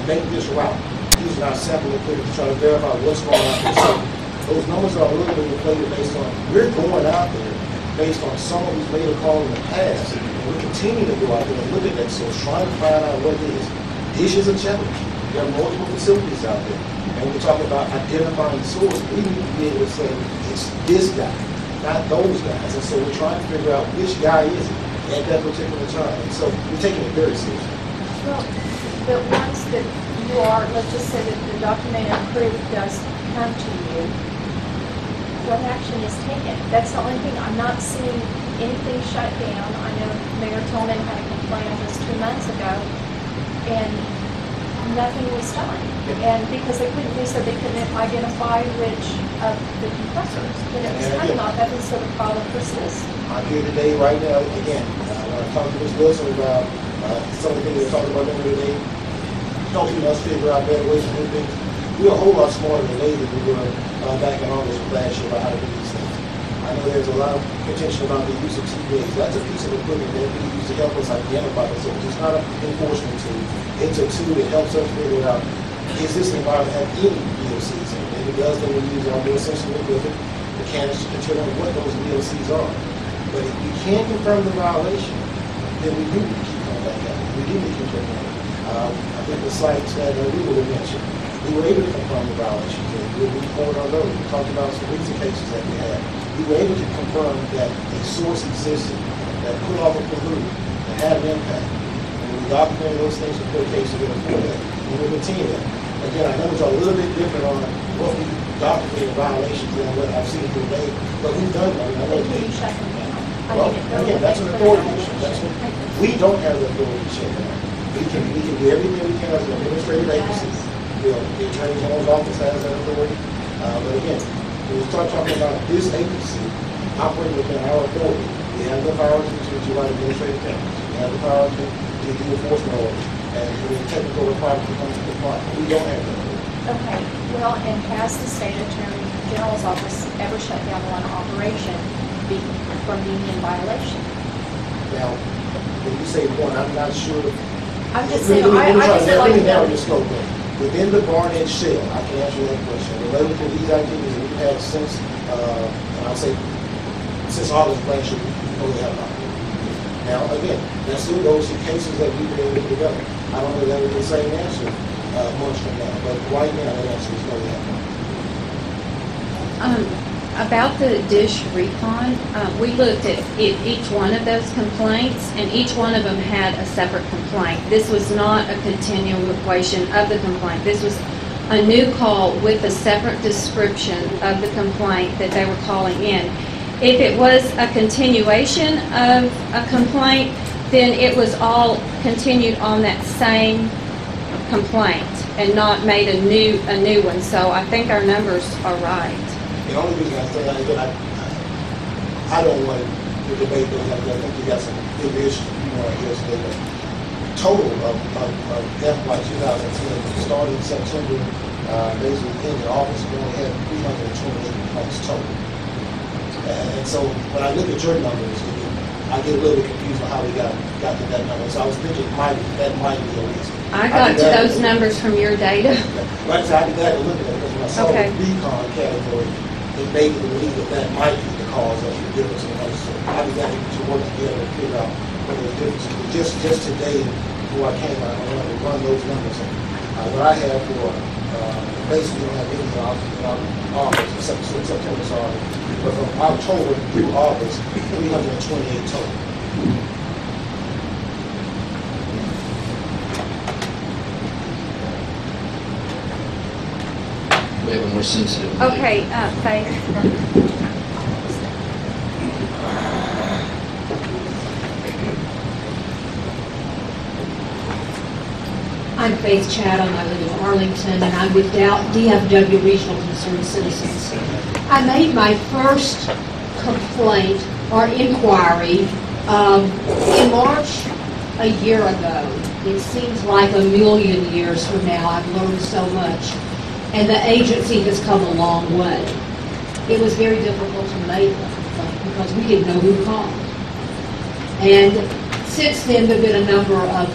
make this route using our sample equipment to try to verify what's going on out there. So those numbers are a little bit inflated based on, we're going out there based on someone who's made a call in the past. And we continue to go out there and look at that source, trying to find out what it is. Dish is a challenge. There are multiple facilities out there. And when we talk about identifying the source, we need to be able to say, it's this guy, not those guys. And so we're trying to figure out which guy is it at that particular time. And so we're taking it very seriously. Well, the ones that you are, let's just say that the documented proof does come to you, what action is taken? That's the only thing. I'm not seeing anything shut down. I know Mayor Tolman had a complaint just 2 months ago, and nothing was done. And because they said they couldn't identify which of the compressors. And it was kind of not that was sort of problem persists. I'm here today, right now, again, when I talked to Ms. Wilson about some of the things we talked about today, helping us figure out better ways to do things. We're a whole lot smarter today than we were back in August of last year about how to do these things. I know there's a lot of contention about the use of TVAs. That's a piece of equipment that we use to help us identify the source. It's not an enforcement tool. It's a tool that helps us figure out, is this environment have any VOCs in it? If it does, then we use our more sensitive equipment, mechanics to determine what those VOCs are. But if we can't confirm the violation, then we do need to keep coming back at it. We do need to keep looking at it. I think the sites that we would have mentioned, we were able to confirm the violations. We reported on those. We talked about some recent cases that we had. We were able to confirm that a source existed that put off a pollutant and had an impact. And we documented those things and put a case together for that. And we'll continue that. Again, our numbers are a little bit different on what we documented violations than what I've seen today, but we've done that. But can you shut them down? Well, again, that's an authority issue. That's what, we don't have the authority to shut down. We can do everything we can as an administrative agency. The Attorney General's office has that authority. But again, when we start talking about this agency operating within our authority, we have the power to write administrative penalties. We have the power to do enforcement orders. And the technical requirements become compliant. We don't have that authority. Okay. Well, and has the State Attorney General's office ever shut down one operation from being in violation? Now, when you say one, I'm not sure. I'm just saying, I just would like to know. Within the Barnett shell, I can answer that question. Related to these activities that we've had since, I'll say, since August of last year, we only have not. Now, again, that still goes to cases that we've been able to develop. I don't know that would be the same answer months from now, but right now, the answer is no, we have not. About the dish recon, we looked at each one of those complaints, and each one of them had a separate complaint. This was not a continuation of the complaint. This was a new call with a separate description of the complaint that they were calling in. If it was a continuation of a complaint, then it was all continued on that same complaint and not made a new one. So I think our numbers are right. The only reason I say that is that I don't want to debate those. I think you got some big issues you want to address today. Total of FY 2010 starting September, basically ended August, we only had 328 complaints total. And so when I look at your numbers, I get a little bit confused on how we got to that number. So I was thinking that might be a reason. I got to those numbers from your data. Right, so I'd be glad to look at it because when I saw the recon category, it made me believe that might be the cause of the difference in the numbers. So I'd be glad to work together and figure out what the difference is. Just today, before I came out, I wanted to run those numbers. What I have for basically don't have anything in August, September, sorry. But from October through August, 328 total. We have a more sensitive. Okay, Faith. I'm Faith Chatham. I live in Arlington, and I'm with DFW Regional Concerned Citizens. I made my first complaint or inquiry in March a year ago. It seems like a million years from now. I've learned so much. And the agency has come a long way. It was very difficult to make a complaint because we didn't know who called. And since then, there have been a number of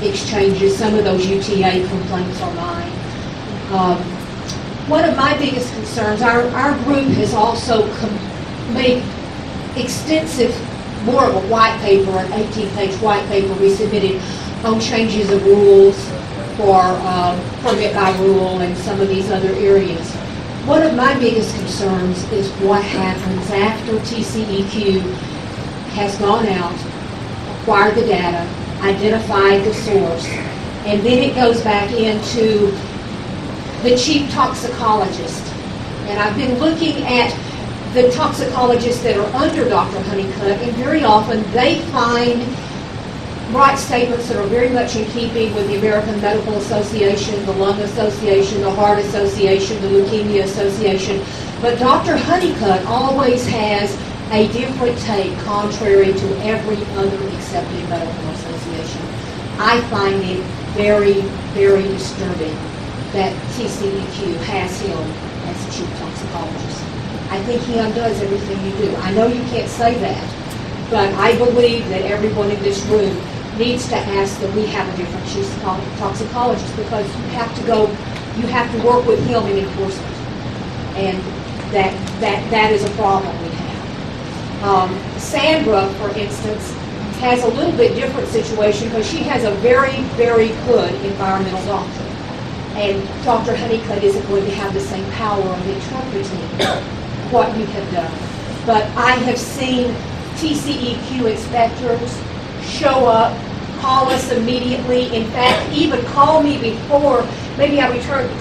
exchanges. Some of those UTA complaints are mine. One of my biggest concerns, our group has also made extensive, more of a white paper, an 18-page white paper we submitted on changes of rules for permit by rule and some of these other areas. One of my biggest concerns is what happens after TCEQ has gone out, acquired the data, identified the source, and then it goes back into the chief toxicologist. And I've been looking at the toxicologists that are under Dr. Honeycutt, and very often they write statements that are very much in keeping with the American Medical Association, the Lung Association, the Heart Association, the Leukemia Association. But Dr. Honeycutt always has a different take contrary to every other accepted medical association. I find it very, very disturbing that TCEQ has him as the chief toxicologist. I think he undoes everything you do. I know you can't say that, but I believe that everyone in this room needs to ask that we have a different chief toxicologist, because you have to work with him in enforcement, and that is a problem we have. Sandra, for instance, has a little bit different situation because she has a very, very good environmental doctor, and Dr. Honeycutt isn't going to have the same power of interpreting what you have done. But I have seen TCEQ inspectors show up, call us immediately. In fact, even call me before, maybe I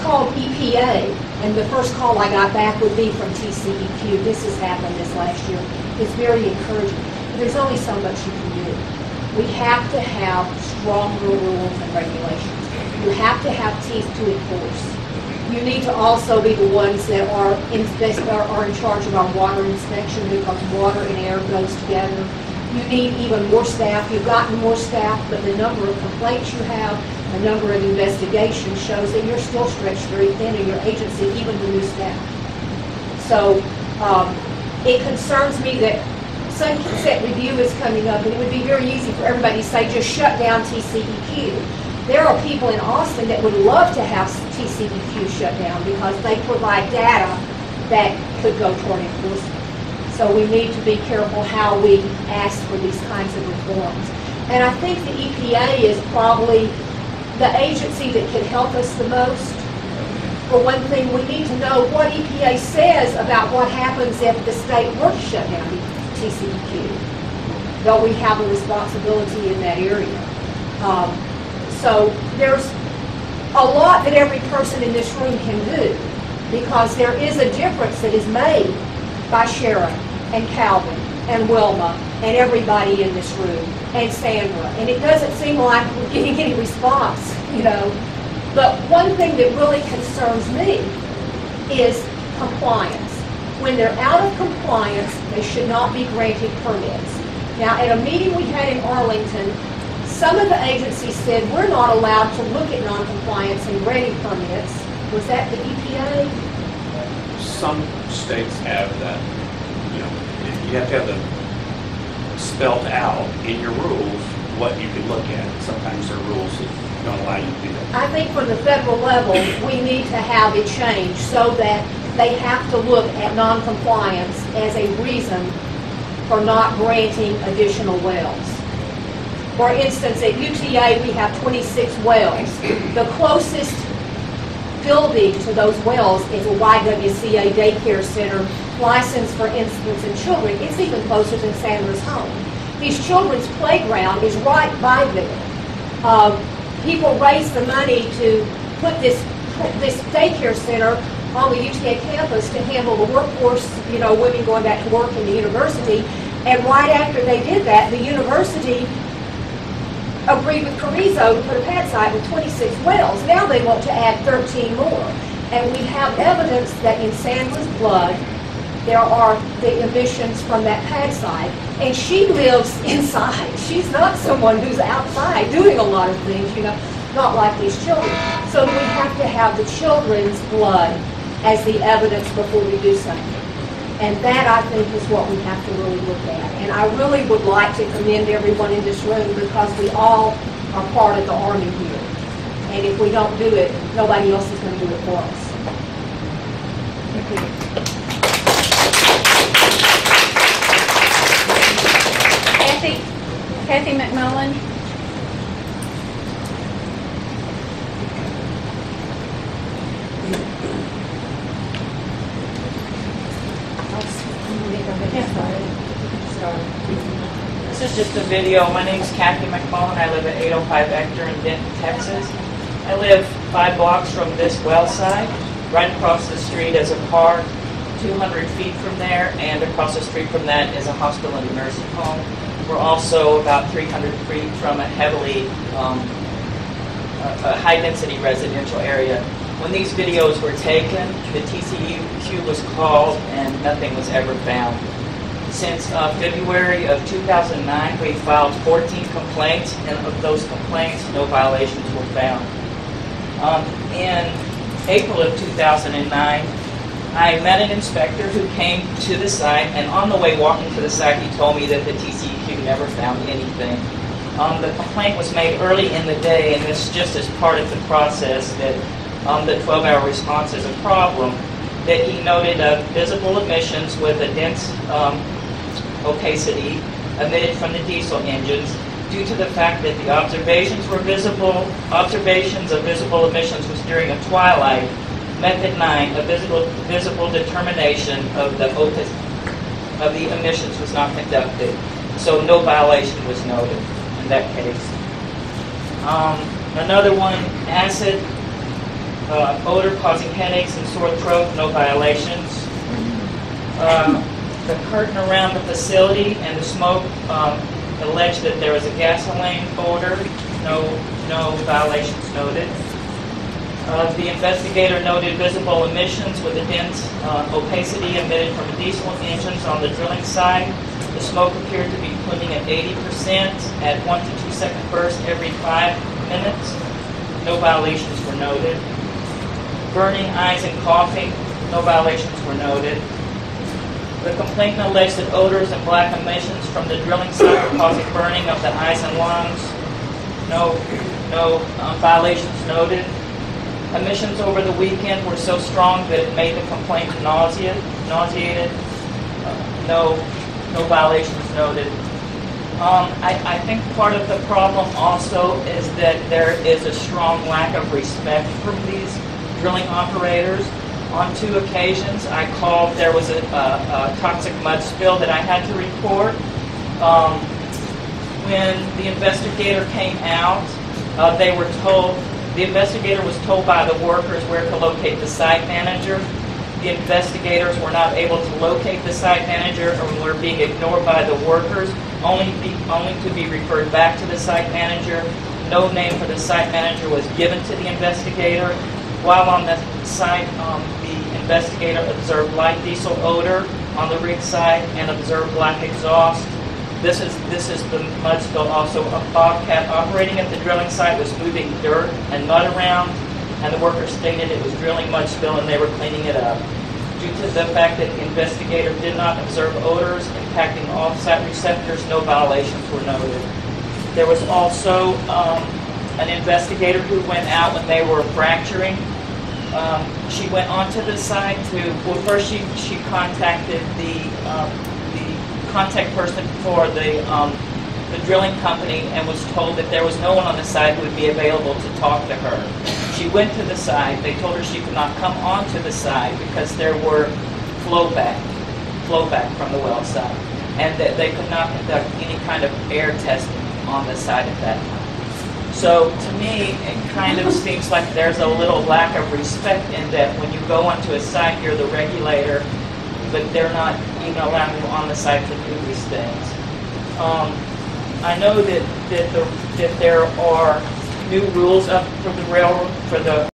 called EPA, and the first call I got back would be from TCEQ. This has happened this last year. It's very encouraging. But there's only so much you can do. We have to have stronger rules and regulations. You have to have teeth to enforce. You need to also be the ones that are in charge of our water inspection, because water and air goes together. You need even more staff. You've gotten more staff, but the number of complaints you have, the number of investigations shows that you're still stretched very thin in your agency, even the new staff. So it concerns me that sunset review is coming up, and it would be very easy for everybody to say, just shut down TCEQ. There are people in Austin that would love to have TCEQ shut down because they provide data that could go toward enforcement. So we need to be careful how we ask for these kinds of reforms. And I think the EPA is probably the agency that can help us the most. For one thing, we need to know what EPA says about what happens if the state were to shut down TCEQ. Don't we have a responsibility in that area? So there's a lot that every person in this room can do, because there is a difference that is made by Sharon and Calvin and Wilma and everybody in this room and Sandra. And it doesn't seem like we're getting any response, you know. But one thing that really concerns me is compliance. When they're out of compliance, they should not be granted permits. Now, at a meeting we had in Arlington, some of the agencies said we're not allowed to look at noncompliance and granting permits. Was that the EPA? Some states have that. You know, you have to have the spelled out in your rules what you can look at. Sometimes there are rules that don't allow you to do that. I think from the federal level, we need to have it changed so that they have to look at noncompliance as a reason for not granting additional wells. For instance, at UTA, we have 26 wells. The closest building to those wells is a YWCA daycare center, licensed for infants and children. It's even closer than Sandra's home. These children's playground is right by there. People raised the money to put this daycare center on the UTA campus to handle the workforce, you know, women going back to work in the university. And right after they did that, the university agreed with Carrizo to put a pad site with 26 wells. Now they want to add 13 more. And we have evidence that in Sandra's blood, there are the emissions from that pad site. And she lives inside. She's not someone who's outside doing a lot of things, you know, not like these children. So we have to have the children's blood as the evidence before we do something. And that, I think, is what we have to really look at. And I really would like to commend everyone in this room, because we all are part of the Army here. And if we don't do it, nobody else is going to do it for us. Kathy McMullen? This is just a video. My name's Kathy McMullen. I live at 805 Ector in Denton, Texas. I live 5 blocks from this well site. Right across the street is a park, 200 feet from there, and across the street from that is a hospital and a nursing home. We're also about 300 feet from a heavily a high-density residential area. When these videos were taken, the TCEQ was called and nothing was ever found. Since February of 2009, we filed 14 complaints, and of those complaints, no violations were found. In April of 2009, I met an inspector who came to the site, and on the way walking to the site, he told me that the TCEQ never found anything. The complaint was made early in the day, and this just as part of the process that the 12-hour response is a problem, that he noted visible emissions with a dense opacity emitted from the diesel engines due to the fact that the observations of visible emissions was during a twilight. Method 9, a visible determination of the emissions was not conducted, so no violation was noted in that case. Another one, acid odor causing headaches and sore throat, no violations. The curtain around the facility and the smoke alleged that there was a gasoline odor, no violations noted. The investigator noted visible emissions with a dense opacity emitted from diesel engines on the drilling site. The smoke appeared to be cleaning at 80% at 1 to 2 second bursts every 5 minutes. No violations were noted. Burning, eyes, and coughing, no violations were noted. The complainant alleged that odors and black emissions from the drilling site were causing burning of the eyes and lungs. No violations noted. Emissions over the weekend were so strong that it made the complainant nauseated. No violations noted. I think part of the problem also is that there is a strong lack of respect from these drilling operators. On 2 occasions, I called. There was a toxic mud spill that I had to report. When the investigator came out, the investigator was told by the workers where to locate the site manager. The investigators were not able to locate the site manager, or were being ignored by the workers, only to be referred back to the site manager. No name for the site manager was given to the investigator. While on the site, the investigator observed light diesel odor on the rig site and observed black exhaust. This is the mud spill. Also, a bobcat operating at the drilling site was moving dirt and mud around, and the workers stated it was drilling mud spill and they were cleaning it up. Due to the fact that the investigator did not observe odors impacting off-site receptors, no violations were noted. There was also an investigator who went out when they were fracturing. She went onto the site first she contacted the contact person for the drilling company and was told that there was no one on the site who would be available to talk to her. She went to the site. They told her she could not come onto the site because there were flowback from the well site, and that they could not conduct any kind of air testing on the site at that time. So to me, it kind of seems like there's a little lack of respect in that when you go onto a site, you're the regulator, but they're not even allowing you on the site to do these things. I know that there are new rules up for the railroad, for the